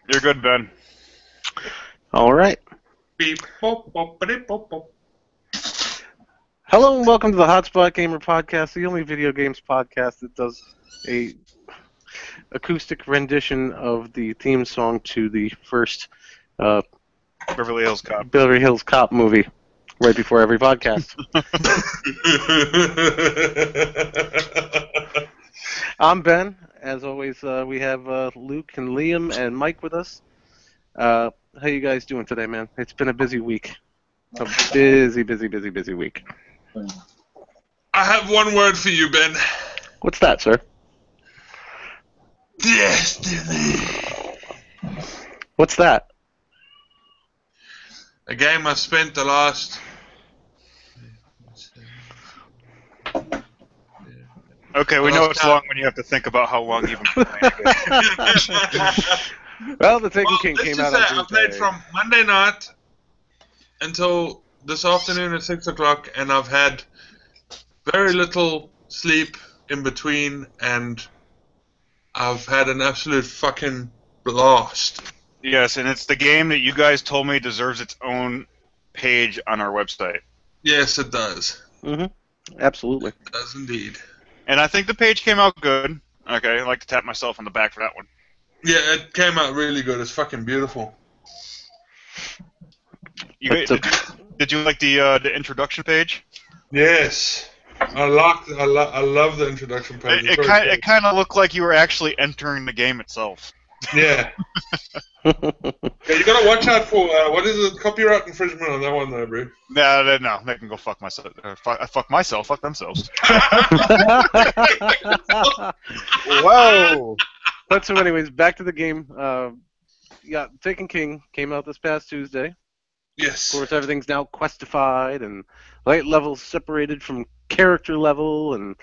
You're good, Ben. All right. Beep, bop, bop, ba-dip, bop, bop. Hello and welcome to the Hotspot Gamer Podcast, the only video games podcast that does a acoustic rendition of the theme song to the first Beverly Hills Cop. Beverly Hills Cop movie right before every podcast. I'm Ben. As always, we have Luke and Liam and Mike with us. How you guys doing today, man? It's been a busy week. A busy week. I have one word for you, Ben. What's that, sir? Destiny. What's that? A game I spent the last... Okay, we know it's long when you have to think about how long you've been playing it. Well, the Taken King came out on I Tuesday. played from Monday night until this afternoon at 6 o'clock, and I've had very little sleep in between, and I've had an absolute fucking blast. Yes, and it's the game that you guys told me deserves its own page on our website. Yes, it does. Mm-hmm. Absolutely. It does indeed. And I think the page came out good. Okay, I'd like to tap myself on the back for that one. Yeah, it came out really good. It's fucking beautiful. Did you like the introduction page? Yes. I love the introduction page. It kind of looked like you were actually entering the game itself. Yeah. Yeah, you gotta watch out for what is it? Copyright infringement on that one, though, bro. No, they can go fuck myself. Fuck myself. Fuck themselves. Whoa! But so, anyways, back to the game. Yeah, Taken King came out this past Tuesday. Yes. Of course, everything's now questified and light levels separated from character level, and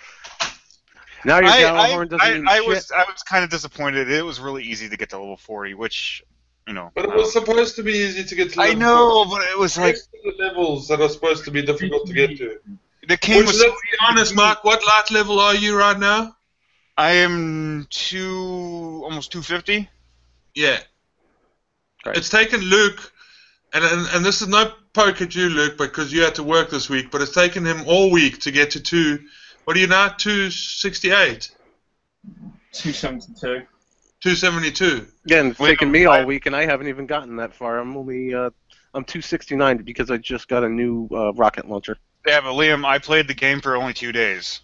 now your Gallahorn doesn't mean shit. I was kind of disappointed. It was really easy to get to level 40, which, you know. But it was supposed to be easy to get to level I know, but it was like... the levels that are supposed to be difficult to get to. The game was... Let's be honest, Mark, what light level are you right now? I am almost 250. Yeah. Right. It's taken Luke, and this is no poke at you, Luke, because you had to work this week, but it's taken him all week to get to what are you now, 268? 272. 272. Again, it's taken me all week, and I haven't even gotten that far. I'm only I'm 269 because I just got a new rocket launcher. Yeah, but Liam, I played the game for only 2 days.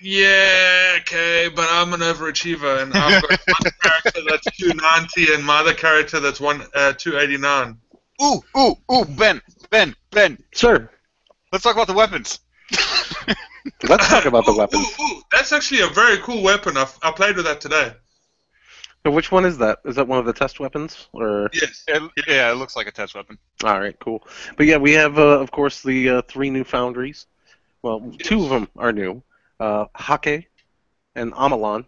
Yeah, okay, but I'm an overachiever, and I've got one character that's 290 and my other character that's 289. Ooh, Ben. Sir, Let's talk about the weapons. let's talk about the weapons. Ooh, that's actually a very cool weapon. I played with that today. So which one is that? Is that one of the test weapons, or? Yes. Yeah, it looks like a test weapon. All right, cool. But yeah, we have, of course, the 3 new foundries. Well, 2 of them are new. Hake and Amalon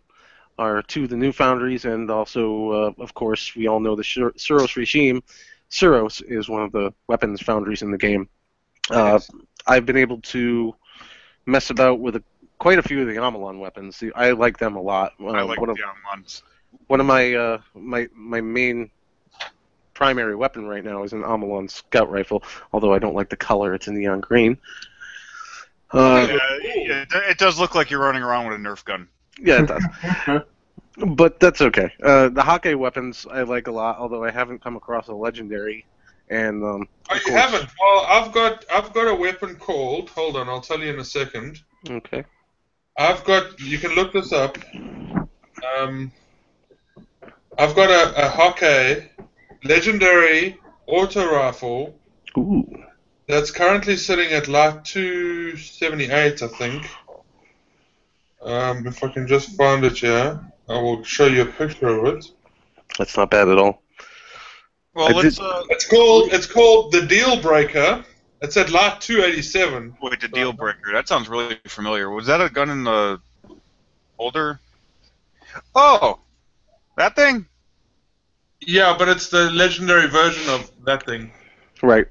are 2 of the new foundries, and also, of course, we all know the Suros regime. Suros is one of the weapons foundries in the game. I've been able to mess about with quite a few of the Amalon weapons. I like them a lot. I like the Amalons. One of my main primary weapon right now is an Amalon scout rifle, although I don't like the color. It's in neon green. It does look like you're running around with a Nerf gun. Yeah, it does. But that's okay. The Hake weapons I like a lot, although I haven't come across a legendary. And oh, you haven't? Well, I've got a weapon called. Hold on, I'll tell you in a second. Okay. You can look this up. I've got a Hake legendary auto rifle. Ooh. That's currently sitting at light 278, I think. If I can just find it here, I will show you a picture of it. That's not bad at all. Well, it's called the Deal Breaker. It's at light 287. Wait, the Deal Breaker. That sounds really familiar. Was that a gun in the holder? Oh, that thing. Yeah, but it's the legendary version of that thing. Right.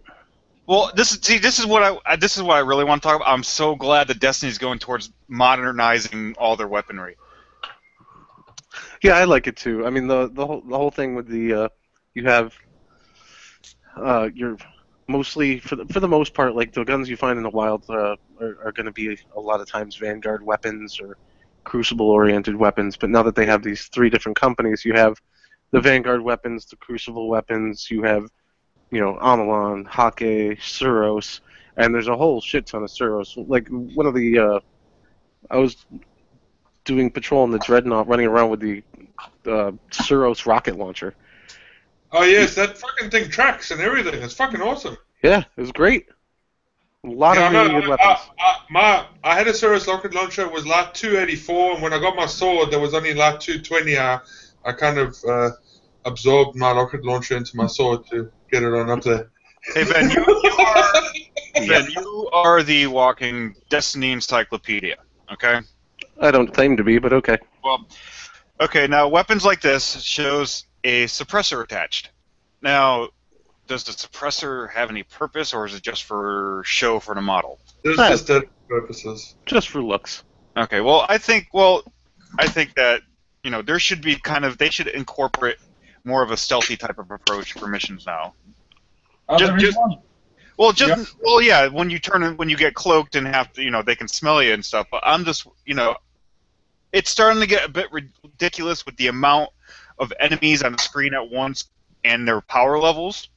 Well, this is what I really want to talk about. I'm so glad that Destiny's going towards modernizing all their weaponry. Yeah, I like it too. I mean, the whole thing with the you have your mostly for the most part, like the guns you find in the wild are going to be a lot of times Vanguard weapons or Crucible-oriented weapons. But now that they have these 3 different companies, you have the Vanguard weapons, the Crucible weapons, you have Amalon, Hake, Suros, and there's a whole shit ton of Suros. Like one of the I was doing patrol in the Dreadnought, running around with the Suros rocket launcher. Oh yes, that fucking thing tracks and everything. It's fucking awesome. Yeah, it was great. A lot of really good weapons. I had a Suros rocket launcher. It was Lat 284, and when I got my sword, there was only Lat 220. I kind of absorbed my rocket launcher into my sword to get it on up there. Hey Ben, you are the walking Destiny encyclopedia. Okay. I don't claim to be, but okay. Well, okay. Now weapons like this shows a suppressor attached. Now, does the suppressor have any purpose, or is it just for show for the model? There's just that purposes. Just for looks. Okay. Well, I think that there should be they should incorporate more of a stealthy type of approach for missions now. When you get cloaked and have to, they can smell you and stuff. But I'm just, it's starting to get a bit ridiculous with the amount of enemies on the screen at once and their power levels.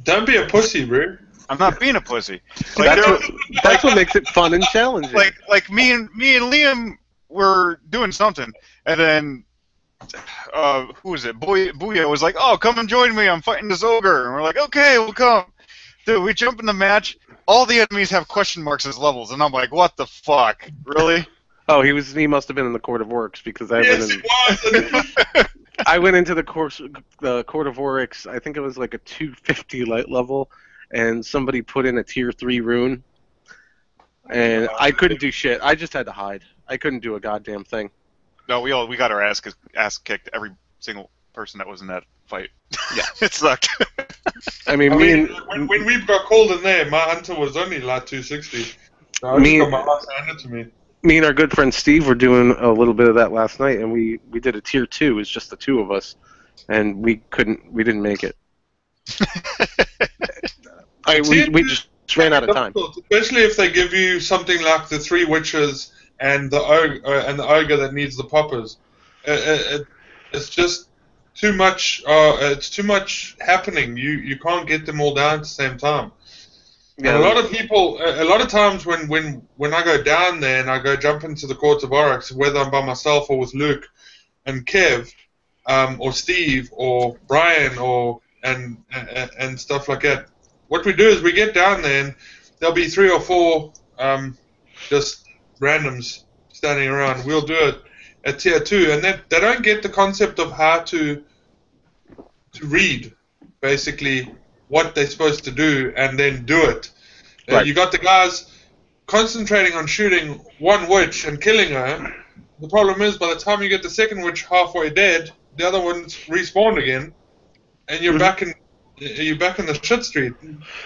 Don't be a pussy, bro. I'm not being a pussy. That's what makes it fun and challenging. Like me and Liam were doing something, and then who was it? Booyah was like, "Oh, come and join me. I'm fighting this ogre." And we're like, "Okay, we'll come." Dude, we jump in the match. All the enemies have question marks as levels, and I'm like, "What the fuck? Really?" Oh, he must have been in the Court of Oryx because I went into the Court of Oryx. I think it was like a 250 light level, and somebody put in a tier 3 rune, and I couldn't do shit. I just had to hide. I couldn't do a goddamn thing. No, we got our ass kicked. Every single person that was in that fight. Yeah, it sucked. I mean, when we got called in there, my hunter was only Lat 260. So I just got my ass handed to me. Me and our good friend Steve were doing a little bit of that last night, and we did a tier 2. It's just the 2 of us, and we didn't make it. We just ran out of time. Especially if they give you something like the 3 witches and the ogre that needs the poppers. It's just too much. It's too much happening. You can't get them all down at the same time. Yeah, and a lot of people, a lot of times when I go down there and I go jump into the Courts of Oryx, whether I'm by myself or with Luke and Kev, or Steve or Brian and stuff like that, what we do is we get down there and there'll be 3 or 4 just randoms standing around. We'll do it at tier 2, and they don't get the concept of how to read basically what they're supposed to do and then do it. Right. You got the guys concentrating on shooting one witch and killing her. The problem is, by the time you get the second witch halfway dead, the other one's respawned again, and you're back in the shit street.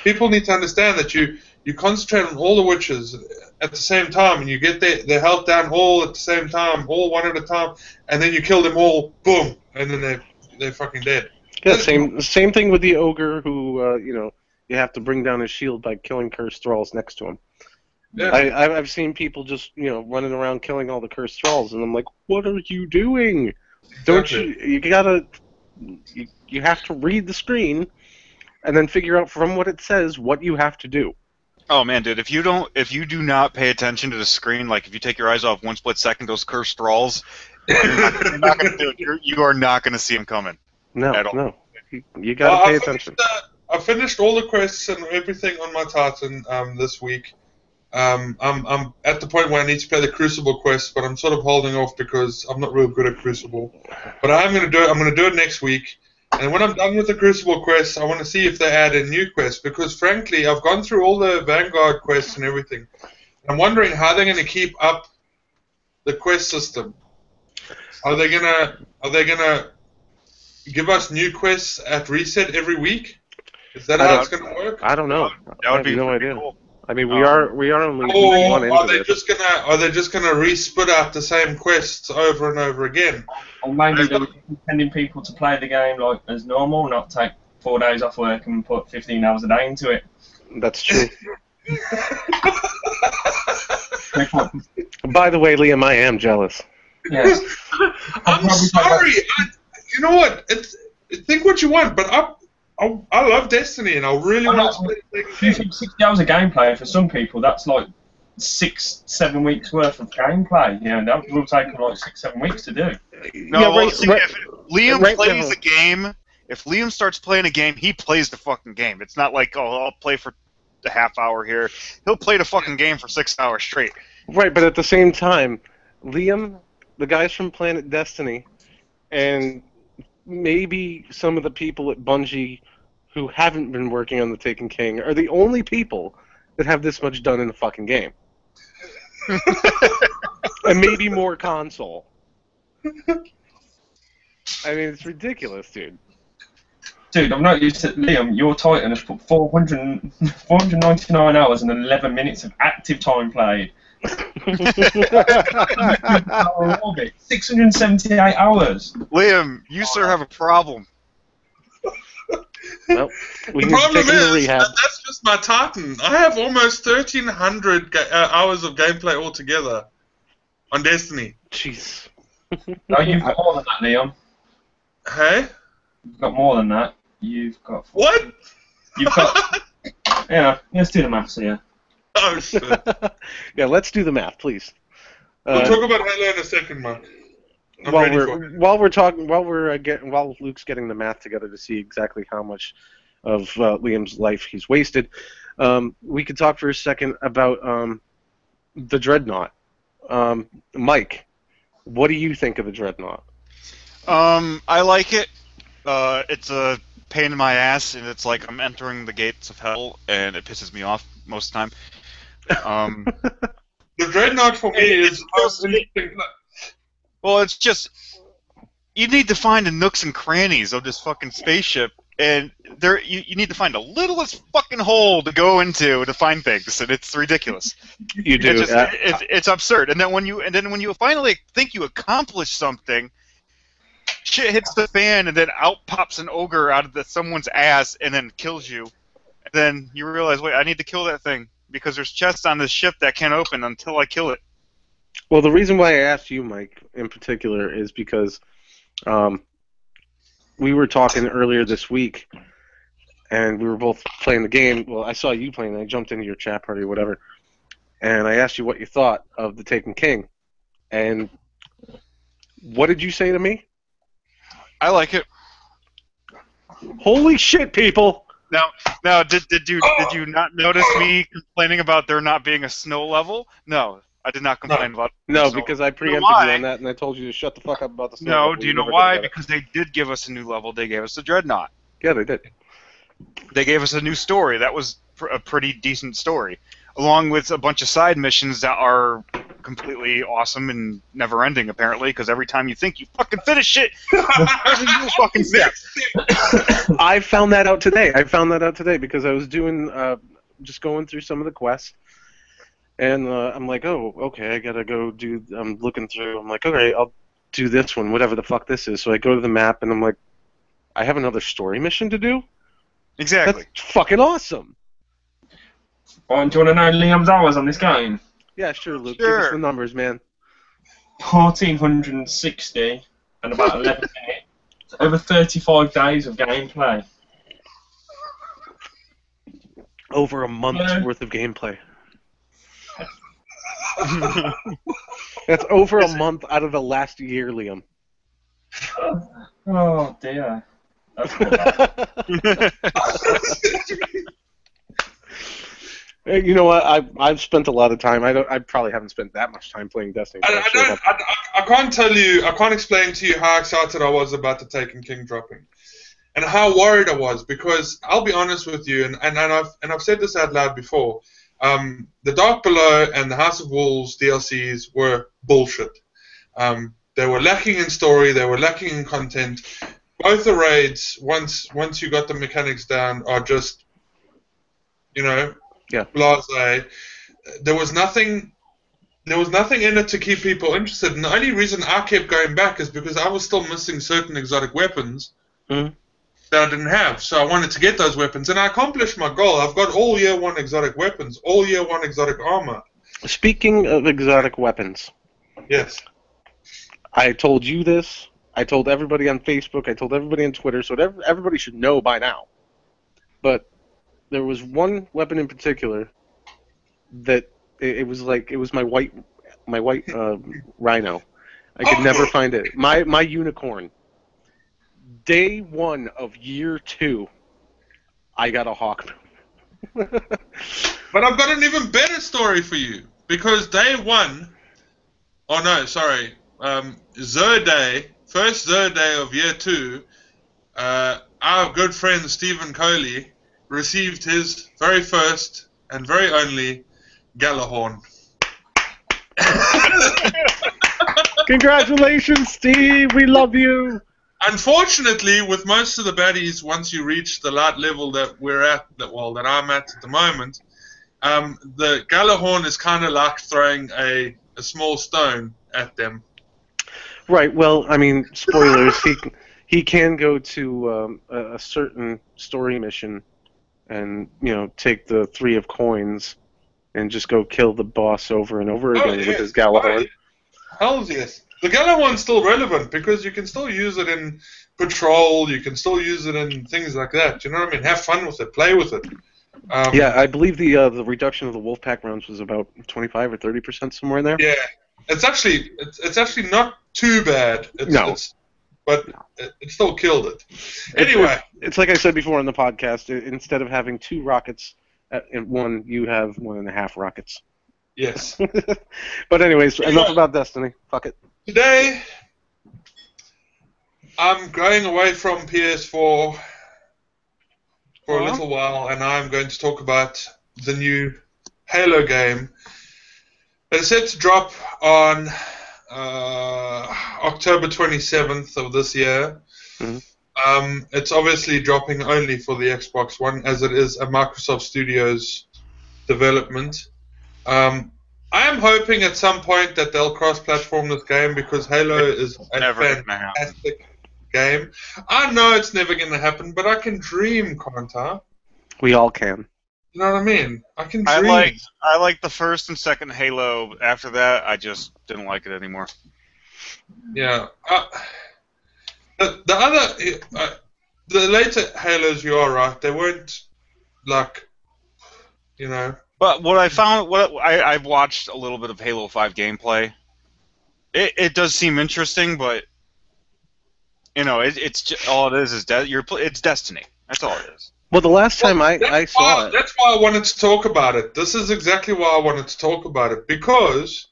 People need to understand that you concentrate on all the witches at the same time, and you get their health down all at the same time, all one at a time, and then you kill them all, boom, and then they're fucking dead. Yeah, same thing with the ogre who, you have to bring down his shield by killing cursed thralls next to him. Yeah. I've seen people just, running around killing all the cursed thralls, and I'm like, what are you doing? Exactly. You have to read the screen and then figure out from what it says what you have to do. Oh man, dude, if you do not pay attention to the screen, like if you take your eyes off 1 split second, those cursed thralls, you're not gonna do it. You are not going to see them coming. No. You got to pay attention. I finished all the quests and everything on my Titan this week. I'm at the point where I need to play the Crucible quest, but I'm sort of holding off because I'm not real good at Crucible. But I'm going to do it. I'm going to do it next week. And when I'm done with the Crucible quests, I want to see if they add a new quest, because frankly, I've gone through all the Vanguard quests and everything. I'm wondering how they're going to keep up the quest system. Are they gonna give us new quests at reset every week? Is that how it's going to work? I don't know. That would be no pretty idea. cool. I mean, we are only week one Or into are they this. just gonna re-spit out the same quests over and over again? Or maybe they were intending people to play the game like as normal, not take 4 days off work and put 15 hours a day into it. That's true. By the way, Liam, I am jealous. Yes. I'm sorry. You know what? Think what you want, but I love Destiny, and I really want to play the You second think 60 hours of gameplay for some people, that's like 6-7 weeks worth of gameplay. You know, that will take them like 6-7 weeks to do. No, Yeah, well, right- see, right- if Liam right plays now- a game, if Liam starts playing a game, he plays the fucking game. It's not like, oh, I'll play for a half hour here. He'll play the fucking game for 6 hours straight. Right, but at the same time, Liam, the guys from Planet Destiny, and maybe some of the people at Bungie who haven't been working on the Taken King are the only people that have this much done in the fucking game. And maybe more console. I mean, it's ridiculous, dude. Dude, I've noticed that Liam, your Titan has put 499 hours and 11 minutes of active time played. 678 hours. Liam, you sir have a problem. Well, we The need to problem take him to is rehab. that's just my Titan. I have almost 1,300 hours of gameplay altogether on Destiny. Jeez. No, you've got more than that, Liam. Hey, You've got more than that. You've got... what? You've got... Yeah, let's do the maths here. Oh shit. Yeah, let's do the math, please. We'll talk about Halo in a second, Mark. I'm while ready for we're it. while Luke's getting the math together to see exactly how much of Liam's life he's wasted, we could talk for a second about the Dreadnought. Mike, what do you think of the Dreadnought? I like it. It's a pain in my ass, and it's like I'm entering the gates of hell, and it pisses me off most of the time. The Dreadnought for me is the most interesting. Well, it's just you need to find the nooks and crannies of this fucking spaceship, and there you need to find the littlest fucking hole to go into to find things, and it's ridiculous. You do. It's, just, it's absurd. And then when you finally think you accomplished something, shit hits the fan, and then out pops an ogre out of someone's ass, and then kills you. And then you realize, wait, I need to kill that thing because there's chests on this ship that can't open until I kill it. Well, the reason why I asked you, Mike, in particular, is because we were talking earlier this week, and we were both playing the game. Well, I saw you playing, and I jumped into your chat party or whatever, and I asked you what you thought of the Taken King. And what did you say to me? I like it. Holy shit, people! Now, did you not notice me complaining about there not being a snow level? No, I did not complain about. No, snow because I level. preempted why? you on that, and I told you to shut the fuck up about the snow No, level. do you know never did why? about it. Because they did give us a new level. They gave us the Dreadnought. Yeah, they did. They gave us a new story. That was a pretty decent story, along with a bunch of side missions that are completely awesome and never-ending, apparently, because every time you think you fucking finish it, there's a new fucking step. I found that out today. Because I was doing, just going through some of the quests, and I'm like, oh, okay, I gotta go do. I'm looking through. I'm like, okay, I'll do this one, whatever the fuck this is. So I go to the map, and I'm like, I have another story mission to do. Exactly. That's fucking awesome. Oh, do you want to know Liam's hours on this game? Yeah, sure, Luke. Give us Sure. the numbers, man. 1,460 and about 11 minutes. Over 35 days of gameplay. Over a month's Yeah. worth of gameplay. That's over a month out of the last year, Liam. Oh dear. That's not bad. Hey, you know what? I've spent a lot of time. I probably haven't spent that much time playing Destiny. but I sure have. I can't tell you. I can't explain to you how excited I was about the Taken King dropping, and how worried I was, because I'll be honest with you, and I've said this out loud before. The Dark Below and the House of Wolves DLCs were bullshit. They were lacking in story. They were lacking in content. Both the raids, once you got the mechanics down, are just, blase. There was nothing in it to keep people interested. And the only reason I kept going back is because I was still missing certain exotic weapons that I didn't have. So I wanted to get those weapons, and I accomplished my goal. I've got all year 1 exotic weapons, all year 1 exotic armor. Speaking of exotic weapons, Yes. I told you this. I told everybody on Facebook. I told everybody on Twitter. So everybody should know by now. But there was one weapon in particular that it was my white rhino. I could never find it. My unicorn. Day 1 of year 2, I got a hawk. But I've got an even better story for you. Because day 1, oh no, sorry, Xur Day, first Xur Day of year 2, our good friend Stephen Coley received his very first and very only Galahorn. Congratulations, Steve. We love you. Unfortunately, with most of the baddies, once you reach the light level that we're at, that I'm at the moment, the Galahorn is kind of like throwing a small stone at them. Right. Well, I mean, spoilers. He can go to a certain story mission, and take the 3 of coins, and just go kill the boss over and over again with his Galahorn. Hells yes. The Galahorn's still relevant because you can still use it in patrol. You can still use it in things like that. You know what I mean? Have fun with it. Play with it. Yeah, I believe the reduction of the Wolfpack rounds was about 25 or 30% somewhere in there. Yeah, it's actually not too bad. But it still killed it. Anyway, it's like I said before on the podcast. Instead of having 2 rockets in one, you have 1.5 rockets. Yes. But anyways, enough about Destiny. Fuck it. Today, I'm going away from PS4 for a little while, and I'm going to talk about the new Halo game. It's set to drop on October 27th of this year. Mm-hmm. It's obviously dropping only for the Xbox One, as it is a Microsoft Studios development. I am hoping at some point that they'll cross-platform this game because Halo is a fantastic game. I know it's never going to happen, but I can dream, can't I? We all can. You know what I mean? I can dream. I like the first and second Halo. After that, I just didn't like it anymore. Yeah. The later Halos, you are right. They weren't like, But what I found, I've watched a little bit of Halo 5 gameplay. It does seem interesting, but it's just, all it is it's Destiny. That's all it is. Well, the last time I saw it. That's why I wanted to talk about it. This is exactly why I wanted to talk about it, because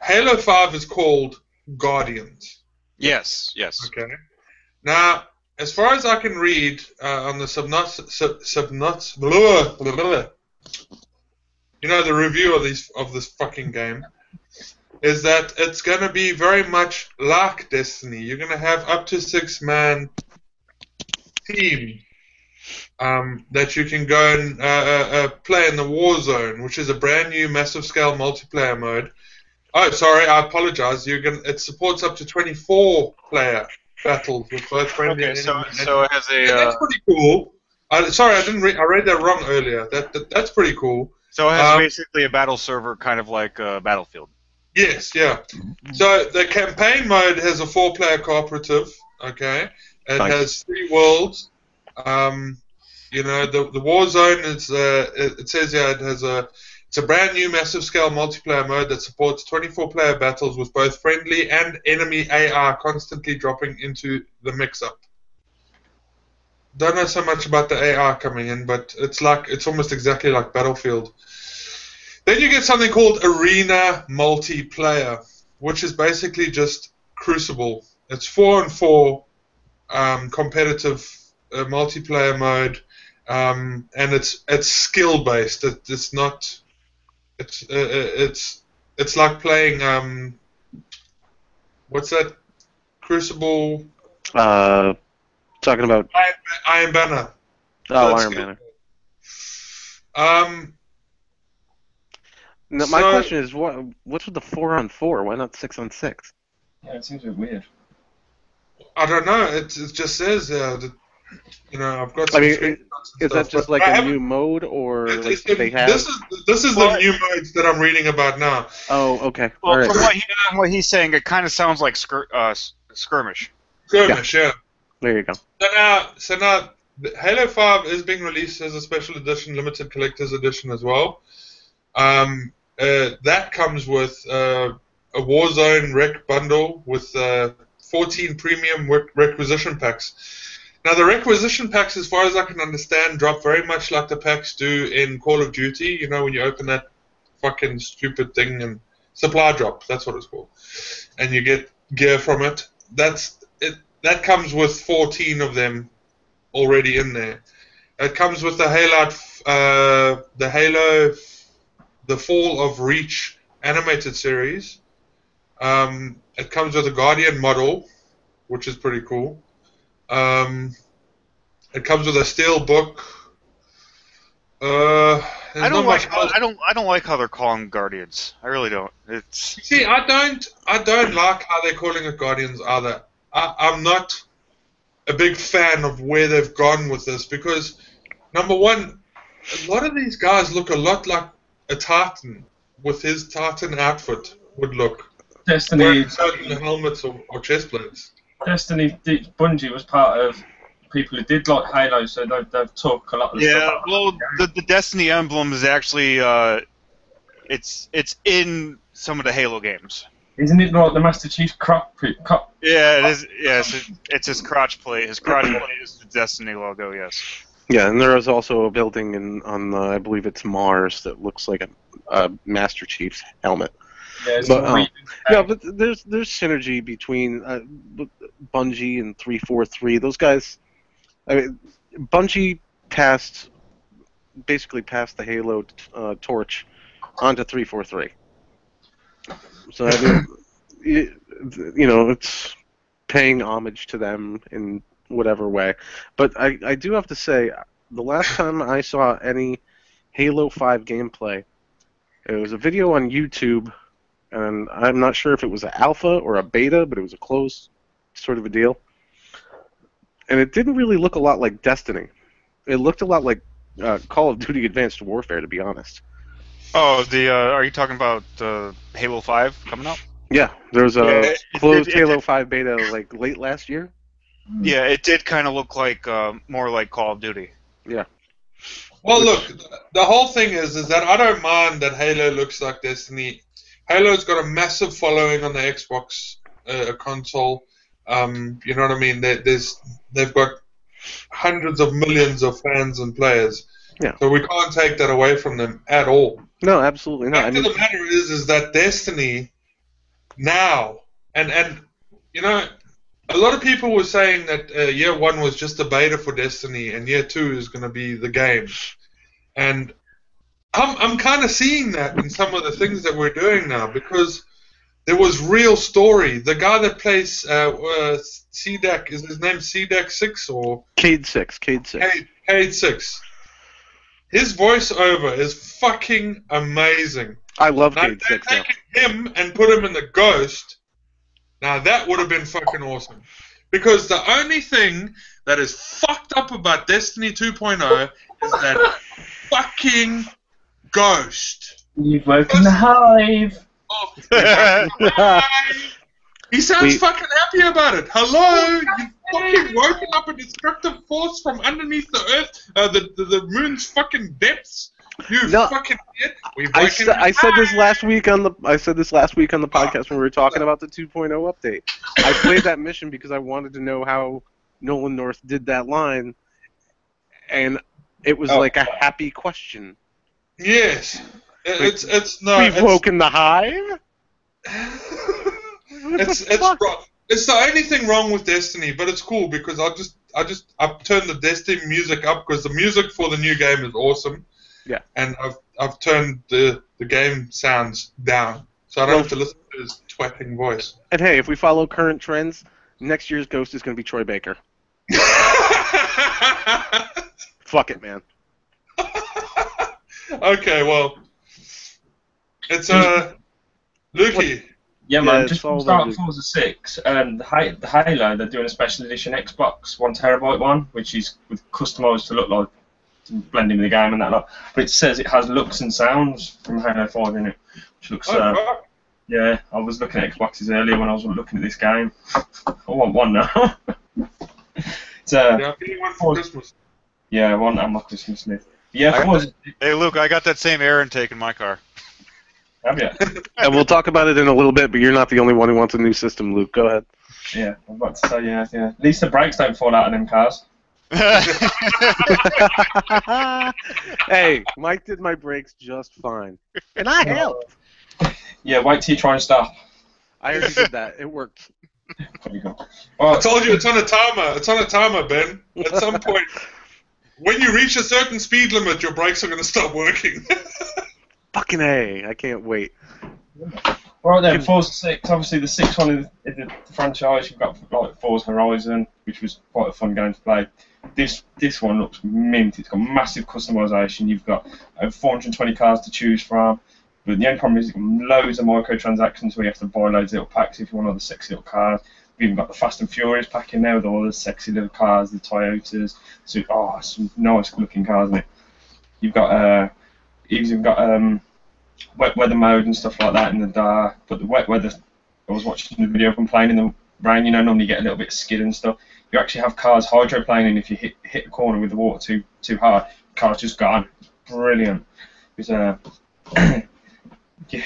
Halo 5 is called Guardians. Yes. Okay. Now, as far as I can read on the the review of this fucking game, is that it's going to be very much like Destiny. You're going to have up to 6-man team that you can go and play in the Warzone, which is a brand new massive scale multiplayer mode. Oh, sorry, I apologize. It supports up to 24-player battles with both friendly and enemy. So it has a. That's pretty cool. Sorry, I didn't. I read that wrong earlier. That's pretty cool. So it has basically a battle server, kind of like Battlefield. Yes, yeah. So the campaign mode has a 4-player cooperative. Okay, it has 3 worlds. The Warzone is. It says here it's a brand new massive scale multiplayer mode that supports 24-player battles with both friendly and enemy AI constantly dropping into the mix-up. Don't know so much about the AI coming in, but it's almost exactly like Battlefield. Then you get something called Arena Multiplayer, which is basically just Crucible. It's 4-on-4 competitive multiplayer mode, and it's skill based. It's not. It's like playing what's that? Crucible. Talking about Iron Banner. Oh, Iron Banner. No, my So- question is, what's with the 4-on-4? Why not 6-on-6? Yeah, it seems a bit weird. I don't know. It just says that, I've got I some mean, screenshots and is that stuff, just but like I a haven't- new mode, or It's- like it's- they have? This is Well, the new modes that I'm reading about now. Oh, okay. Well, All right. from what he's saying, it kind of sounds like skirmish. Skirmish, yeah. There you go. So now, Halo 5 is being released as a special edition, limited collector's edition as well. That comes with a Warzone Rec bundle with 14 premium requisition packs. Now, the requisition packs, as far as I can understand, drop very much like the packs do in Call of Duty. You know, when you open that fucking stupid thing and supply drop, that's what it's called, and you get gear from it. That comes with 14 of them already in there. It comes with the Halo, the Fall of Reach animated series. It comes with a Guardian model, which is pretty cool. It comes with a steel book. I don't like how they're calling Guardians. I really don't. It's See, I don't like how they're calling it Guardians either. I'm not a big fan of where they've gone with this because, number one, a lot of these guys look a lot like a Titan with his Titan outfit would look. Destiny, Wearing certain helmets or chest plates. Bungie was part of people who did like Halo, so they've took a lot of the stuff. out. well, the Destiny emblem is actually it's in some of the Halo games. Isn't it like the Master Chief's cockpit? Yeah, it is. Yes, it's his crotch plate. His crotch plate is the Destiny logo. Yes. Yeah, and there is also a building on I believe it's Mars that looks like a Master Chief's helmet. Yeah, it's But, all weird. Yeah, but there's synergy between Bungie and 343. Those guys, I mean, Bungie basically passed the Halo torch onto 343. So I mean, it's paying homage to them in whatever way. But I do have to say, the last time I saw any Halo 5 gameplay, it was a video on YouTube. And I'm not sure if it was an alpha or a beta, but it was a closed sort of a deal. And it didn't really look a lot like Destiny. It looked a lot like Call of Duty Advanced Warfare, to be honest. Oh, are you talking about Halo 5 coming out? Yeah, there was a closed it Halo did. 5 beta like late last year. Yeah, it did kind of look like more like Call of Duty. Yeah. Well, look, the whole thing is that I don't mind that Halo looks like Destiny. Halo's got a massive following on the Xbox console. You know what I mean? They've got hundreds of millions of fans and players. Yeah. So we can't take that away from them at all. No, absolutely not. The fact of the matter is that Destiny now, and a lot of people were saying that year 1 was just a beta for Destiny, and year 2 is going to be the game. And I'm kind of seeing that in some of the things that we're doing now, because there was real story. The guy that plays CDAC, is his name CDAC 6 or Cade 6. Cade 6? His voiceover is fucking amazing. I love Now, Cade if they'd 6. Yeah. taken him and put him in the Ghost, now that would have been fucking awesome. Because the only thing that is fucked up about Destiny 2.0 is that fucking Ghost. You've woken the hive. Oh, he sounds We- fucking happy about it. Hello, you fucking woken up a destructive force from underneath the earth, the moon's fucking depths. You No. fucking idiot. We've I woken said this last week on the podcast when we were talking about the 2.0 update. I played that mission because I wanted to know how Nolan North did that line, and it was like a happy question. Yes. It's no. We've woken the hive. It's wrong. It's the only thing wrong with Destiny, but it's cool because I've turned the Destiny music up because the music for the new game is awesome. Yeah. And I've turned the game sounds down, so I don't have to listen to his twatting voice. And hey, if we follow current trends, next year's Ghost is going to be Troy Baker. Fuck it, man. Okay, well, It's Lukey. Yeah, Yeah, man. it's Just all start about Forza 6 and the Halo. They're doing a special edition Xbox 1 TB one, which is customized to look like blending with the game and that lot. But it says it has looks and sounds from Halo 5 in it, which looks. Fuck. Yeah, I was looking at Xboxes earlier when I was looking at this game. I want one now. It's Yeah, I'm getting one for Christmas. yeah, I want that on my Christmas list. Yeah, I got Forza. Hey, Luke, I got that same air intake in my car. Have you? And we'll talk about it in a little bit, but you're not the only one who wants a new system, Luke. Go ahead. Yeah, I was about to say yeah. At least the brakes don't fall out of them cars. Hey, Mike did my brakes just fine. And I helped. Yeah, wait till you try and stop. I already did that. It worked. Pretty cool. I Well, told you it's on a timer. It's on a timer, Ben. At some point, when you reach a certain speed limit, your brakes are going to stop working. Fucking A. I can't wait. right then, Forza 6. Obviously, the sixth one in the franchise. You've got like Forza Horizon, which was quite a fun game to play. This one looks mint. It's got massive customization. You've got over 420 cars to choose from. But the only problem is you've got loads of microtransactions where you have to buy loads of little packs if you want all the sexy little cars. We've even got the Fast and Furious pack in there with all the sexy little cars, the Toyotas. So, some nice looking cars in it. You've got even got wet weather mode and stuff like that in the dark. But the wet weather, I was watching the video of them playing in the rain. You know, normally you get a little bit of skid and stuff. You actually have cars hydroplaning if you hit a corner with the water too hard. The car's just gone. Brilliant. It's yeah,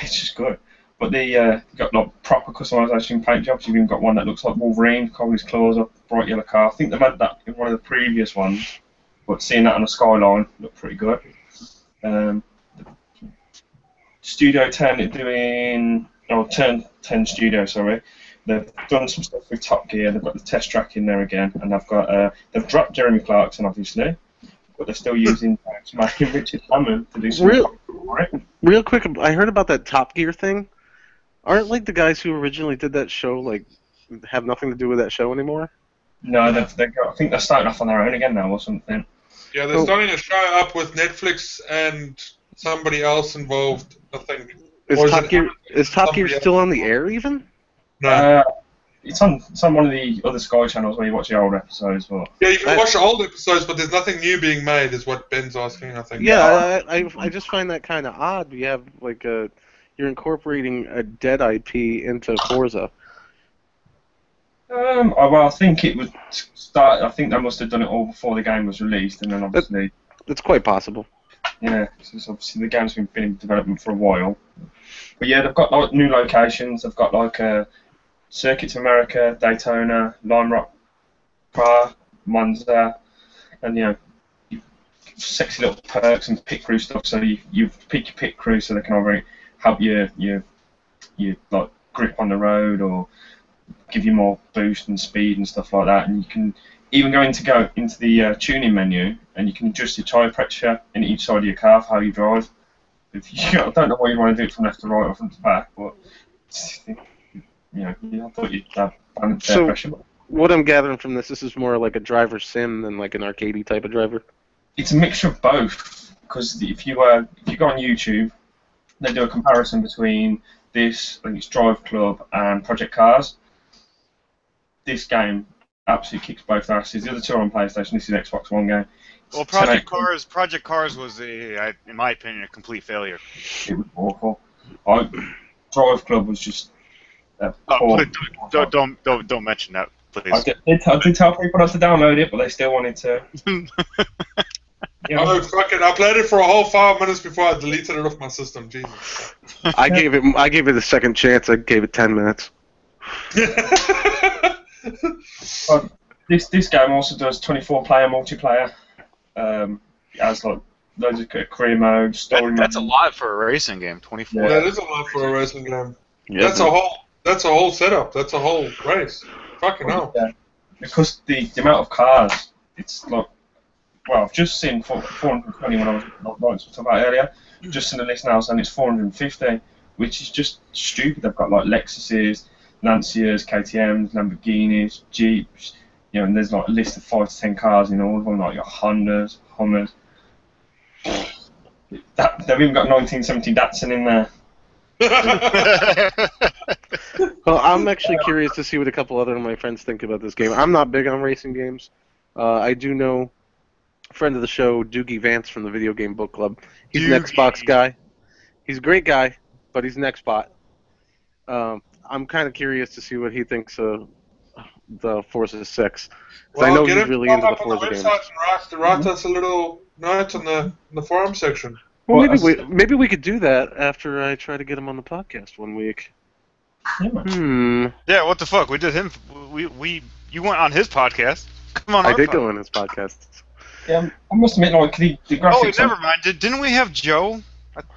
it's just good. But you've got like proper customization paint jobs. You've even got one that looks like Wolverine, covered his claws up, bright yellow car. I think they've had that in one of the previous ones, but seeing that on a Skyline looked pretty good. Studio 10 Turn 10 Studio, sorry. They've done some stuff with Top Gear. They've got the test track in there again, and they've dropped Jeremy Clarkson obviously, but they're still using Richard Hammond to do some for it. Real quick, I heard about that Top Gear thing. Aren't like the guys who originally did that show like have nothing to do with that show anymore? No, I think they're starting off on their own again now or something. Yeah, they're starting a show up with Netflix and somebody else involved, I think. Is Top Gear still on the air even? No. It's on one of the other Sky channels where you watch the old episodes. But Yeah, you can watch the old episodes, but there's nothing new being made, is what Ben's asking, I think. Yeah, I just find that kind of odd. You have like you're incorporating a dead IP into Forza. I think it would start. I think they must have done it all before the game was released, and then obviously. It's quite possible. Yeah, because obviously the game's been in development for a while. But yeah, they've got like new locations. They've got like Circuit America, Daytona, Lime Rock, Prague, Monza, and sexy little perks and pit crew stuff. So you pick your pit crew so they can either help you like grip on the road or give you more boost and speed and stuff like that. And you can even go into the tuning menu and you can adjust your tyre pressure in each side of your car for how you drive. I don't know why you want to do it from left to right or front to back, but I thought you'd have balanced air pressure. What I'm gathering from this is more like a driver sim than like an arcadey type of driver. It's a mixture of both, because if you go on YouTube, they do a comparison between this, I think it's Drive Club and Project Cars. This game absolutely kicks both asses. The other two are on PlayStation. This is an Xbox One game. Well, Project Cars was, in my opinion, a complete failure. It was awful. Drive Club was just. Don't mention that, please. I did tell people not to download it, but they still wanted to. Oh, fuck it. I played it for a whole 5 minutes before I deleted it off my system. Jesus. I gave it a second chance. I gave it 10 minutes. This game also does 24-player multiplayer. It has like loads of career mode, story mode. That's a lot for a racing game. 24. Yeah. That is a lot for a racing game. Yeah, That's a whole setup. That's a whole race. Fucking hell. Yeah. Because the amount of cars, it's like, well, I've just seen 420 when I was talking about earlier. Just in the list now, and it's 450, which is just stupid. They've got like Lexuses, Lancias, KTM's, Lamborghinis, Jeeps, and there's like a list of 5 to 10 cars in all of them, like your Hondas, Hummers. They've even got 1970 Datsun in there. Well, I'm actually curious to see what a couple other of my friends think about this game. I'm not big on racing games. I do know a friend of the show, Doogie Vance from the Video Game Book Club. He's an Xbox guy. He's a great guy, but he's an Xbox. I'm kind of curious to see what he thinks of the Forza 6. Because I know he's really into the Forza games. Write us a little note in the forum section. Well, maybe we could do that after I try to get him on the podcast one week. Yeah, what the fuck? We did him. You went on his podcast. Come on. I did go on his podcast. Yeah, I must admit, like the graphics. Oh, never mind. Didn't we have Joe?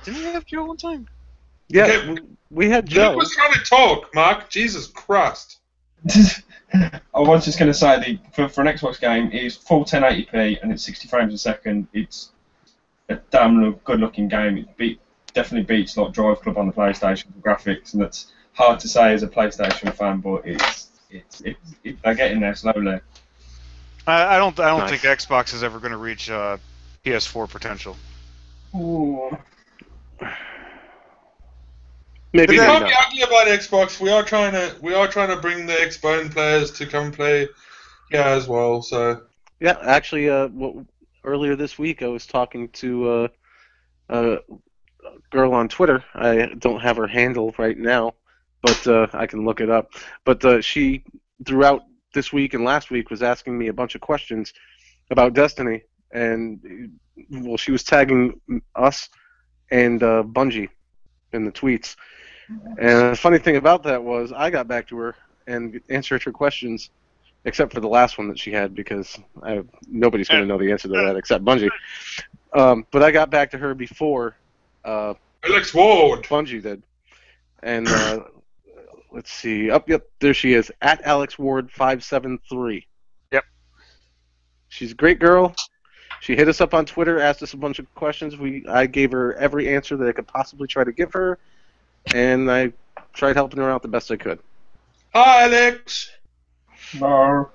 Didn't we have Joe one time? Yeah, Okay. we had Joe. You was trying to talk, Mark. Jesus Christ. I was just going to say, for an Xbox game, it is full 1080p and it's 60 frames a second. It's a damn good-looking game. It definitely beats like Drive Club on the PlayStation for graphics, and that's hard to say as a PlayStation fan, but they're getting there slowly. I don't think Xbox is ever going to reach PS4 potential. Ooh. Maybe We not. can't be ugly about Xbox. We are trying to bring the Xbone players to come play here as well. So Yeah, actually, earlier this week I was talking to a girl on Twitter. I don't have her handle right now, but I can look it up. But she, throughout this week and last week, was asking me a bunch of questions about Destiny, and well, she was tagging us and Bungie in the tweets. And the funny thing about that was I got back to her and answered her questions, except for the last one that she had, because nobody's going to know the answer to that except Bungie. But I got back to her before Alex Ward. Bungie did. And let's see. Yep, there she is, at Alex Ward 573. Yep. She's a great girl. She hit us up on Twitter, asked us a bunch of questions. I gave her every answer that I could possibly try to give her, and I tried helping her out the best I could. Hi, Alex. No.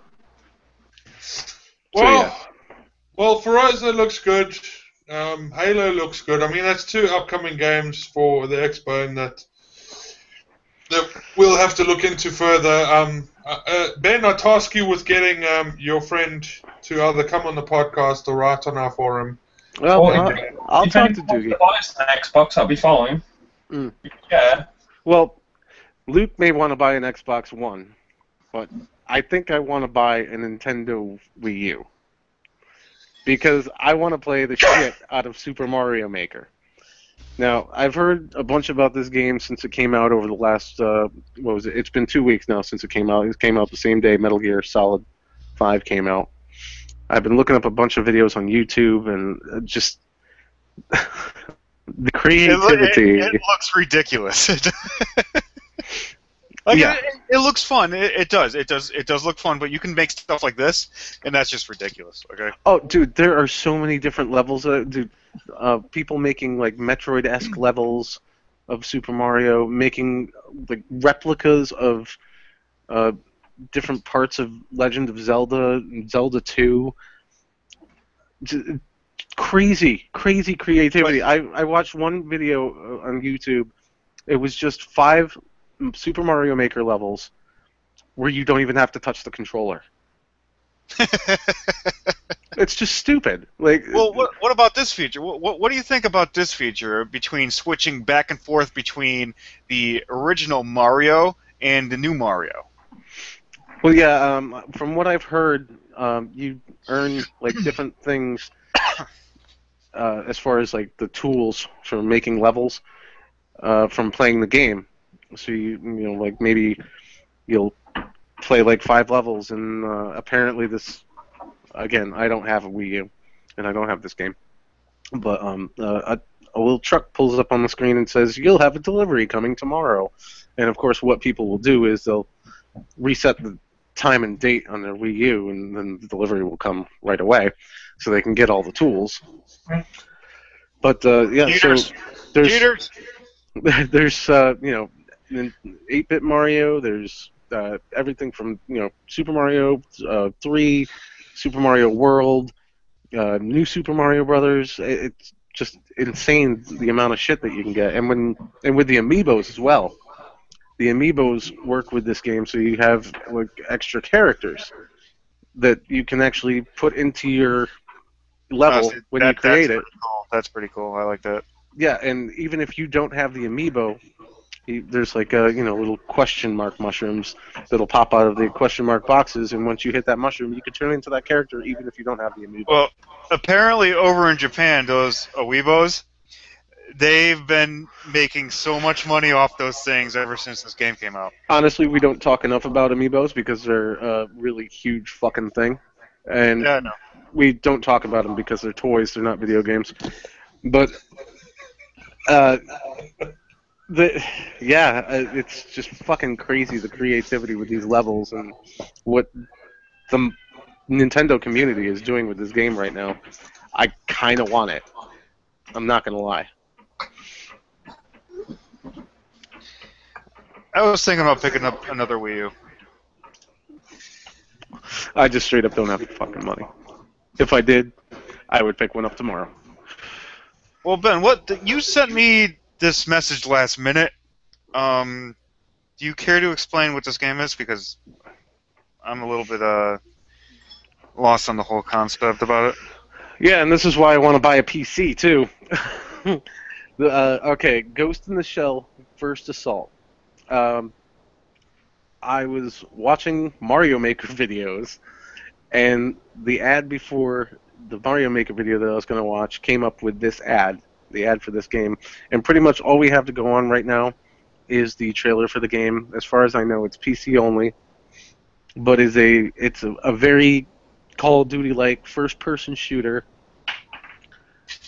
Well, Forza looks good. Halo looks good. I mean, that's two upcoming games for the Xbone that we'll have to look into further. Ben, I task you with getting your friend to either come on the podcast or write on our forum. Well, Well, I'll if talk anyone to wants Doogie. buy us an Xbox, that'll be fine. Mm. Yeah. Well, Luke may want to buy an Xbox One, but I think I want to buy a Nintendo Wii U. Because I want to play the shit out of Super Mario Maker. Now, I've heard a bunch about this game since it came out over the last, what was it? It's been 2 weeks now since it came out. It came out the same day Metal Gear Solid 5 came out. I've been looking up a bunch of videos on YouTube and just the creativity. It looks ridiculous. Like, Yeah. it looks fun. It does. It does look fun. But you can make stuff like this, and that's just ridiculous. Okay. Oh, dude, there are so many different levels. Dude, people making like Metroid-esque levels of Super Mario, making like replicas of different parts of Legend of Zelda, Zelda 2. Crazy creativity. I watched one video on YouTube. It was just 5 Super Mario Maker levels where you don't even have to touch the controller. It's just stupid. Like, Well, what about this feature? What do you think about this feature between switching back and forth between the original Mario and the new Mario? Well, yeah. From what I've heard, you earn like different things as far as like the tools for making levels from playing the game. So you know, like maybe you'll play like 5 levels, and apparently this. Again, I don't have a Wii U, and I don't have this game. But a little truck pulls up on the screen and says, "You'll have a delivery coming tomorrow." And of course, what people will do is they'll reset the time and date on their Wii U, and then the delivery will come right away, so they can get all the tools. But yeah, Cheaters. so there's Cheaters. there's 8-bit Mario. There's everything from Super Mario 3, Super Mario World, New Super Mario Brothers. It's just insane the amount of shit that you can get, and with the amiibos as well. The amiibos work with this game, so you have like extra characters that you can actually put into your level See, when you create it. Cool. That's pretty cool. I like that. Yeah, and even if you don't have the amiibo, there's like little question mark mushrooms that'll pop out of the question mark boxes, and once you hit that mushroom, you can turn into that character even if you don't have the amiibo. Well, apparently over in Japan, those amiibos, they've been making so much money off those things ever since this game came out. Honestly, we don't talk enough about amiibos because they're a really huge fucking thing, and Yeah, I know. we don't talk about them because they're toys, they're not video games. But it's just fucking crazy, the creativity with these levels and what the Nintendo community is doing with this game right now. I kind of want it. I'm not gonna lie. I was thinking about picking up another Wii U. I just straight up don't have the fucking money. If I did, I would pick one up tomorrow. Well, Ben, you sent me this message last minute. Do you care to explain what this game is? Because I'm a little bit lost on the whole concept about it. Yeah, and this is why I want to buy a PC too. Okay, Ghost in the Shell First Assault. I was watching Mario Maker videos, and the ad before the Mario Maker video that I was going to watch came up with this ad, the ad for this game, and pretty much all we have to go on right now is the trailer for the game. As far as I know, it's PC only, but it's a very Call of Duty-like first-person shooter,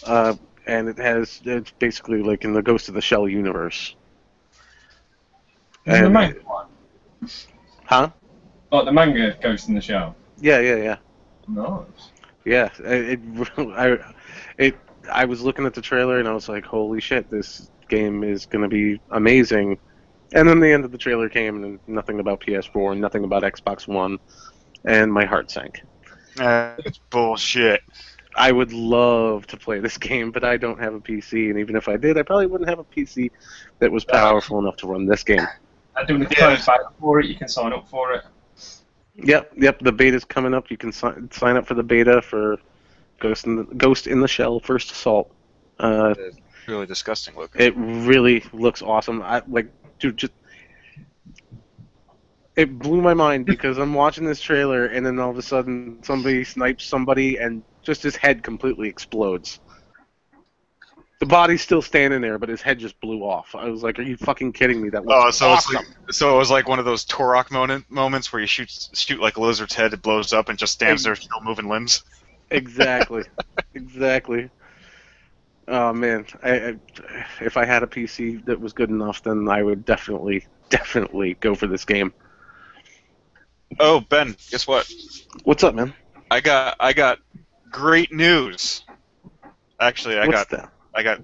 and it's basically like in the Ghost of the Shell universe. Is it the manga one? Huh? Like the manga Ghost in the Shell? Yeah. Nice. Yeah, I was looking at the trailer and I was like, holy shit, this game is going to be amazing. And then the end of the trailer came and nothing about PS4, nothing about Xbox One, and my heart sank. It's bullshit. I would love to play this game, but I don't have a PC, and even if I did, I probably wouldn't have a PC that was powerful enough to run this game. I'm doing the close back for it. You can sign up for it. Yep. The beta's coming up. You can sign up for the beta for Ghost in the Shell First Assault. It's really disgusting looking. It really looks awesome. It blew my mind because I'm watching this trailer and then all of a sudden somebody snipes somebody and just his head completely explodes. The body's still standing there, but his head just blew off. I was like, "Are you fucking kidding me?" That looks awesome. So it was like one of those Turok moments where you shoot like a lizard's head, it blows up, and just stands there still moving limbs. Exactly. Oh man, if I had a PC that was good enough, then I would definitely go for this game. Oh, Ben, guess what? What's up, man? I got great news. Actually, I got I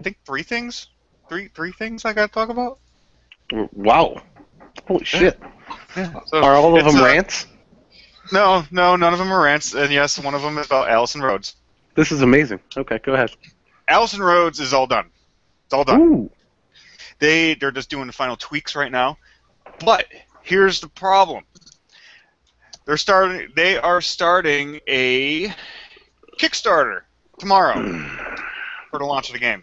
think three things. Three things I got to talk about. Wow. Holy shit. Yeah. So are all of them rants? No, none of them are rants. And yes, one of them is about Allison Rhodes. This is amazing. Okay, go ahead. Allison Rhodes is all done. It's all done. Ooh. They're just doing the final tweaks right now. But here's the problem. They are starting a Kickstarter tomorrow for the launch of the game.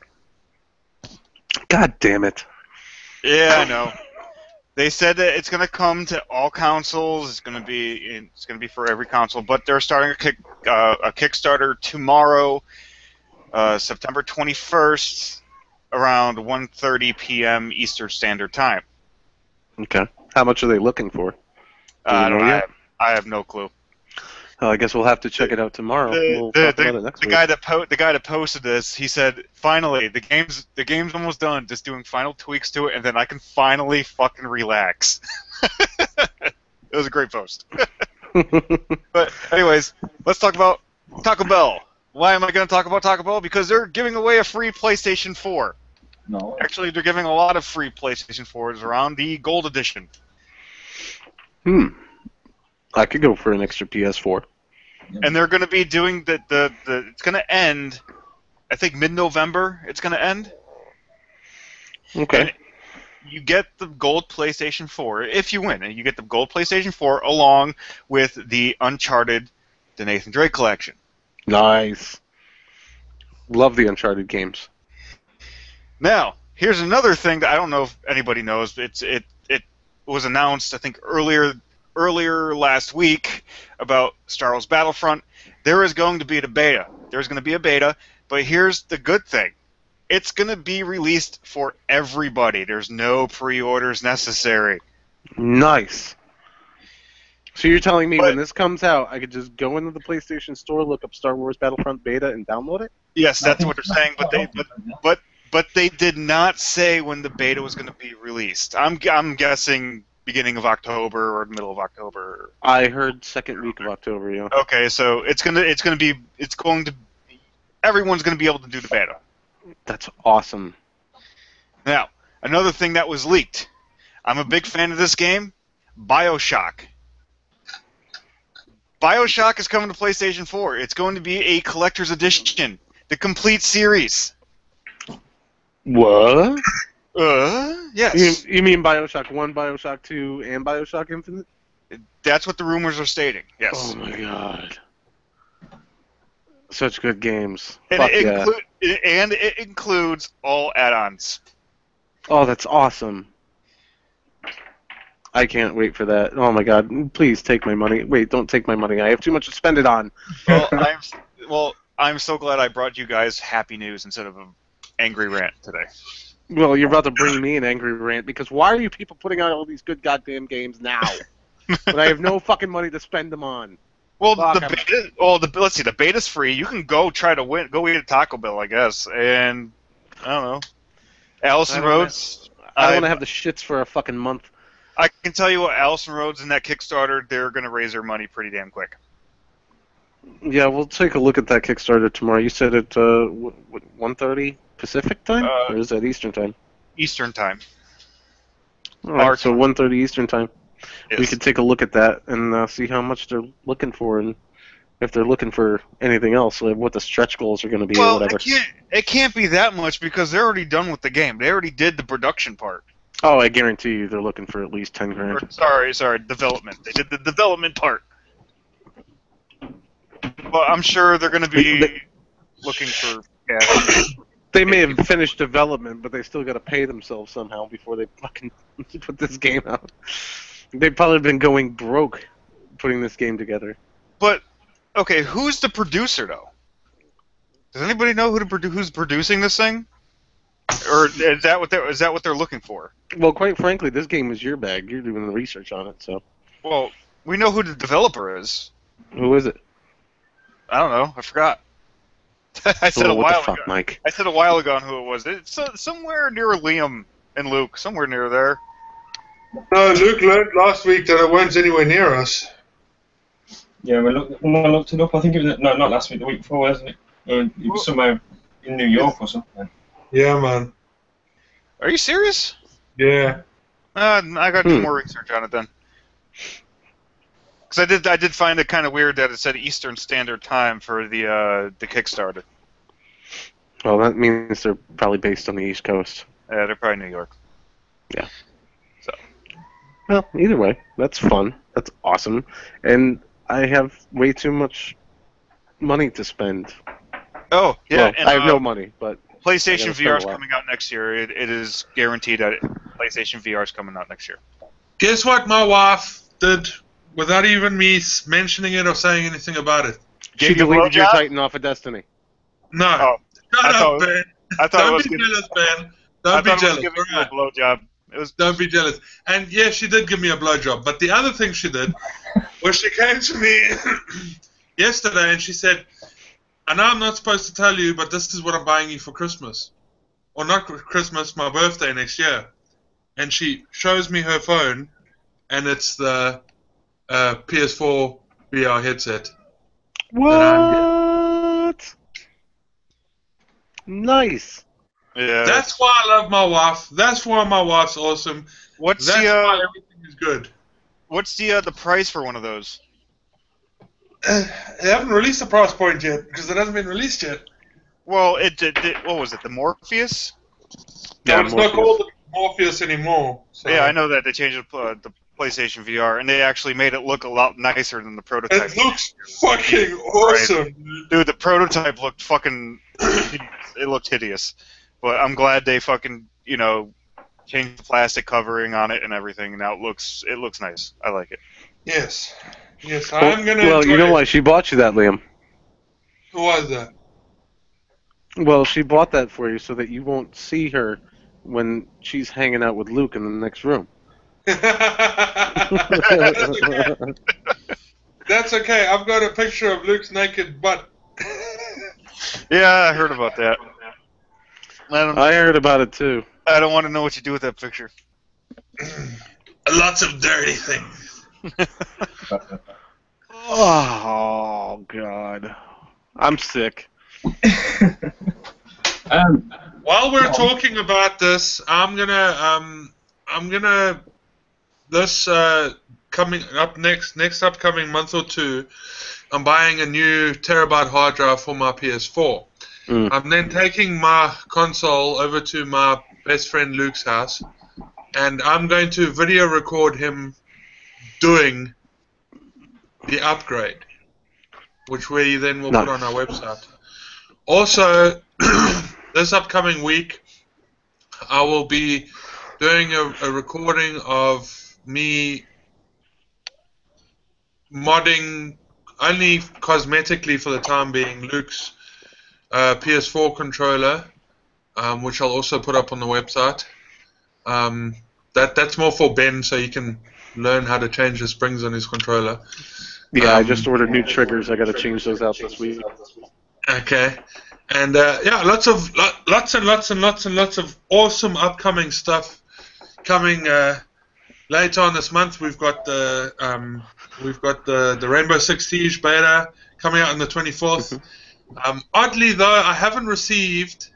God damn it. Yeah, I know. They said that it's going to come to all consoles. It's going to be for every console. But they're starting a Kickstarter tomorrow, September 21st, around 1:30 p.m. Eastern Standard Time. Okay. How much are they looking for? I have no clue. I guess we'll have to check it out tomorrow. We'll talk about it next week. The guy that posted this, he said, "Finally, the game's almost done. Just doing final tweaks to it, and then I can finally fucking relax." It was a great post. But anyways, let's talk about Taco Bell. Why am I going to talk about Taco Bell? Because they're giving away a free PlayStation 4. No. Actually, they're giving a lot of free PlayStation 4s around the Gold Edition. I could go for an extra PS4. And they're going to be doing it's going to end I think mid-November it's going to end. Okay. And you get the gold PlayStation 4 if you win, and you get the gold PlayStation 4 along with the Uncharted, the Nathan Drake collection. Nice. Love the Uncharted games. Now, here's another thing that I don't know if anybody knows. It was announced, I think, earlier last week about Star Wars Battlefront. There is going to be a beta. There's going to be a beta, but here's the good thing. It's going to be released for everybody. There's no pre-orders necessary. Nice. So you're telling me when this comes out, I could just go into the PlayStation Store, look up Star Wars Battlefront beta, and download it? Yes, that's what they're saying, but they did not say when the beta was going to be released. I'm guessing beginning of October or middle of October. I heard second week of October. Yeah. Okay, so everyone's going to be able to do the beta. That's awesome. Now, another thing that was leaked. I'm a big fan of this game, BioShock. BioShock is coming to PlayStation 4. It's going to be a collector's edition, the complete series. What? Yes. You mean BioShock 1, BioShock 2, and BioShock Infinite? That's what the rumors are stating, yes. Oh my god. Such good games. And Fuck it includes all add-ons. Oh, that's awesome. I can't wait for that. Oh my god. Please take my money. Wait, don't take my money. I have too much to spend it on. I'm so glad I brought you guys happy news instead of an angry rant today. Well, you're about to bring me an angry rant because why are you people putting out all these good goddamn games now? But I have no fucking money to spend them on. Well, let's see. The beta's free. You can go try to win. Go eat at Taco Bell, I guess. And I don't know. Allison Rhodes. I don't want to have the shits for a fucking month. I can tell you what, Allison Rhodes and that Kickstarter, they're going to raise their money pretty damn quick. Yeah, we'll take a look at that Kickstarter tomorrow. You said at 1:30 Pacific time, or is that Eastern time? Eastern time. All right, so 1:30 Eastern time. Yes. We could take a look at that and see how much they're looking for, and if they're looking for anything else, like what the stretch goals are going to be or whatever. It can't be that much because they're already done with the game. They already did the production part. Oh, I guarantee you they're looking for at least 10 grand. Sorry, development. They did the development part. Well, I'm sure they're going to be looking for cash. They may have finished development, but they still got to pay themselves somehow before they fucking put this game out. They've probably been going broke putting this game together. But, okay, who's the producer, though? Does anybody know who's producing this thing? Or is that what they're looking for? Well, quite frankly, this game is your bag. You're doing the research on it, so. Well, we know who the developer is. Who is it? I don't know. I forgot. I said a while ago. Mike? I said a while ago on who it was. It's somewhere near Liam and Luke. Somewhere near there. No, Luke learned last week that it weren't anywhere near us. Yeah, when I looked it up, I think it was not last week, the week before, wasn't it? It was somewhere in New York or something. Yeah, man. Are you serious? Yeah. I got to do more research on it then. Because I did find it kind of weird that it said Eastern Standard Time for the Kickstarter. Well, that means they're probably based on the East Coast. Yeah, they're probably New York. Yeah. So. Well, either way, that's fun. That's awesome. And I have way too much money to spend. Oh, yeah. Well, and, I have no money, but PlayStation VR is coming out next year. It is guaranteed that PlayStation VR is coming out next year. Guess what my wife did without even me mentioning it or saying anything about it? She deleted your Titan off of Destiny. No. Oh, Shut up, Ben. Don't be jealous, Ben. Don't be jealous. Giving you a blowjob. Don't be jealous. And yeah, she did give me a blowjob. But the other thing she did was she came to me yesterday and she said, I know I'm not supposed to tell you, but this is what I'm buying you for Christmas. Or not Christmas, my birthday next year. And she shows me her phone, and it's the PS4 VR headset. What? Nice. Yeah. That's why I love my wife. That's why my wife's awesome. That's why everything is good. What's the price for one of those? They haven't released the price point yet because it hasn't been released yet. Well, it did. What was it? The Morpheus? No, it's not called the Morpheus anymore. So. Yeah, I know that they changed the PlayStation VR, and they actually made it look a lot nicer than the prototype. It looks fucking awesome, right. Dude, the prototype looked fucking... it looked hideous. But I'm glad they fucking, changed the plastic covering on it and everything, and now it looks nice. I like it. Yes. Yes, I'm gonna Well, you know why she bought you that, Liam? Who was that? Well, she bought that for you so that you won't see her when she's hanging out with Luke in the next room. That's okay. I've got a picture of Luke's naked butt. Yeah, I heard about that. I heard about it too. I don't want to know what you do with that picture. Lots of dirty things. Oh God, I'm sick. While we're talking about this, I'm gonna this coming up next upcoming month or two, I'm buying a new terabyte hard drive for my PS4. I'm then taking my console over to my best friend Luke's house, and I'm going to video record him doing the upgrade, which we then will put on our website. Also, this upcoming week, I will be doing a recording of me modding only cosmetically for the time being Luke's PS4 controller, which I'll also put up on the website. That's more for Ben, so he can learn how to change the springs on his controller. Yeah, I just ordered new triggers. I got to change those out this week. Okay, and yeah, lots and lots of awesome upcoming stuff coming later on this month. We've got the Rainbow Six Siege beta coming out on the 24th. Oddly though, I haven't received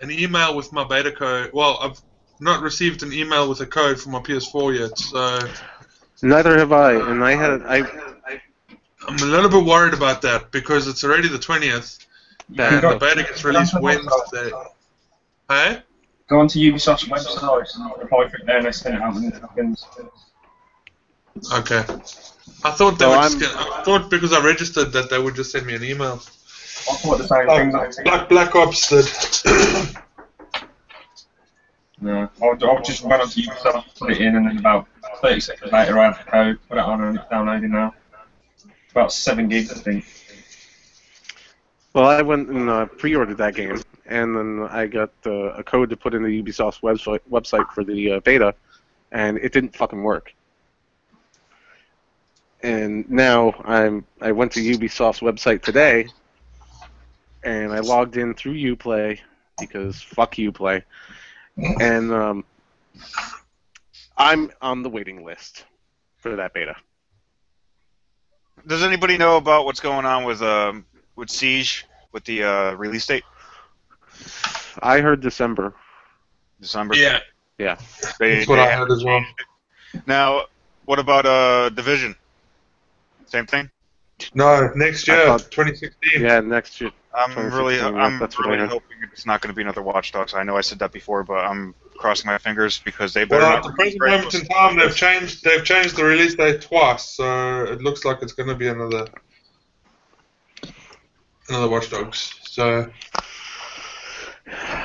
an email with my beta code. Well, I've not received an email with a code for my PS4 yet, so neither have I. And I'm a little bit worried about that because it's already the 20th, and the beta gets released Wednesday. Hey? Go onto Ubisoft's website, apply for it there, and they send it out in seconds. Okay. I thought I thought because I registered that they would just send me an email. I thought the same thing. Like Black Ops did. No, I'll just run onto Ubisoft, put it in, and then about 30 seconds later I have the code, put it on, and it's downloading now. About 7 gigs, I think. Well, I went and pre-ordered that game, and then I got a code to put in the Ubisoft website for the beta, and it didn't fucking work. And now I went to Ubisoft's website today, and I logged in through Uplay because fuck Uplay, and I'm on the waiting list for that beta. Does anybody know about what's going on with Siege, with the release date? I heard December. December? Yeah. Yeah. That's what I heard as well. Now, what about Division? Same thing? No, next year, 2016. Yeah, next year. I'm really hoping it's not going to be another Watch Dogs. I know I said that before, but I'm crossing my fingers because they better. Well, at the present moment in time, they've changed the release date twice, so it looks like it's going to be another Watch Dogs. So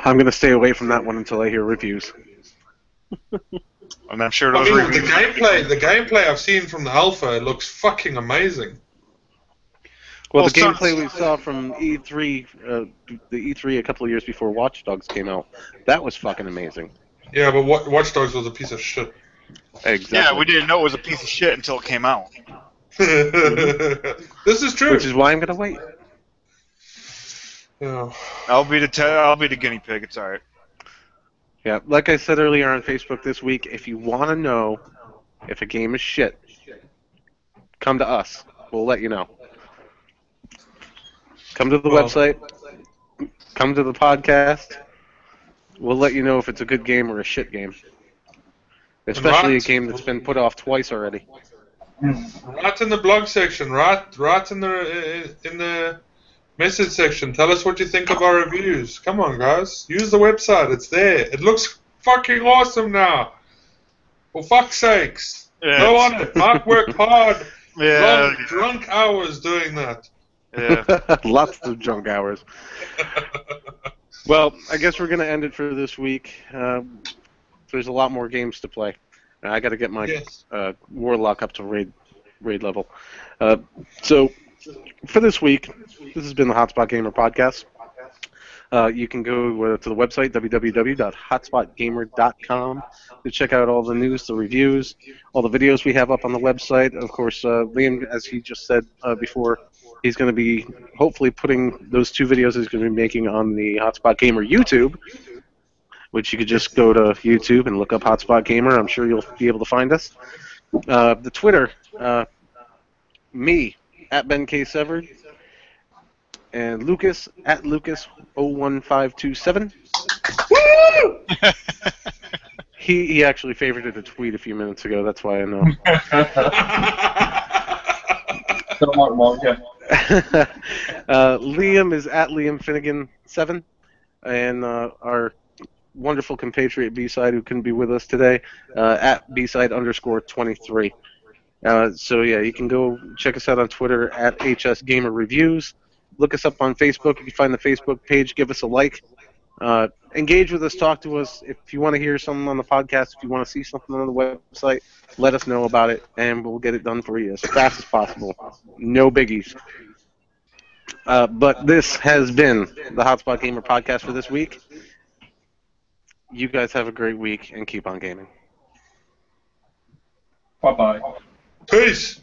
I'm going to stay away from that one until I hear reviews. And I'm sure those reviews. The gameplay I've seen from the alpha looks fucking amazing. Well, the gameplay we saw from E3, the E3 a couple of years before Watch Dogs came out, that was fucking amazing. Yeah, but Watch Dogs was a piece of shit. Exactly. Yeah, we didn't know it was a piece of shit until it came out. This is true. Which is why I'm gonna wait. Yeah. I'll be the guinea pig. It's alright. Yeah, like I said earlier on Facebook this week, if you want to know if a game is shit, come to us. We'll let you know. Come to the website. Come to the podcast. We'll let you know if it's a good game or a shit game. Especially a game that's been put off twice already. Right in the blog section, right in the Message section. Tell us what you think of our reviews. Come on, guys. Use the website. It's there. It looks fucking awesome now. For fuck's sakes. Yeah, Go on it. Mark worked hard. Yeah. Drunk hours doing that. Yeah. Lots of junk hours. Well, I guess we're going to end it for this week. There's a lot more games to play. I got to get my Warlock up to raid level. So, for this week, this has been the Hotspot Gamer Podcast. You can go to the website, www.hotspotgamer.com, to check out all the news, the reviews, all the videos we have up on the website. Of course, Liam, as he just said before, he's going to be hopefully putting those 2 videos he's going to be making on the Hotspot Gamer YouTube, which you could just go to YouTube and look up Hotspot Gamer. I'm sure you'll be able to find us. The Twitter, me, at Ben K. Severed, and Lucas, at Lucas01527. Woo! He actually favorited a tweet a few minutes ago, that's why I know. Don't like Mark, yeah. Liam is at LiamFinnegan7, and our wonderful compatriot B-Side, who couldn't be with us today, at B-Side_23. So yeah, you can go check us out on Twitter at HSGamerReviews. Look us up on Facebook. You can find the Facebook page. Give us a like. Engage with us. Talk to us. If you want to hear something on the podcast, if you want to see something on the website, let us know about it, and we'll get it done for you as fast as possible. No biggies. But this has been the Hotspot Gamer Podcast for this week. You guys have a great week, and keep on gaming. Bye-bye. Peace.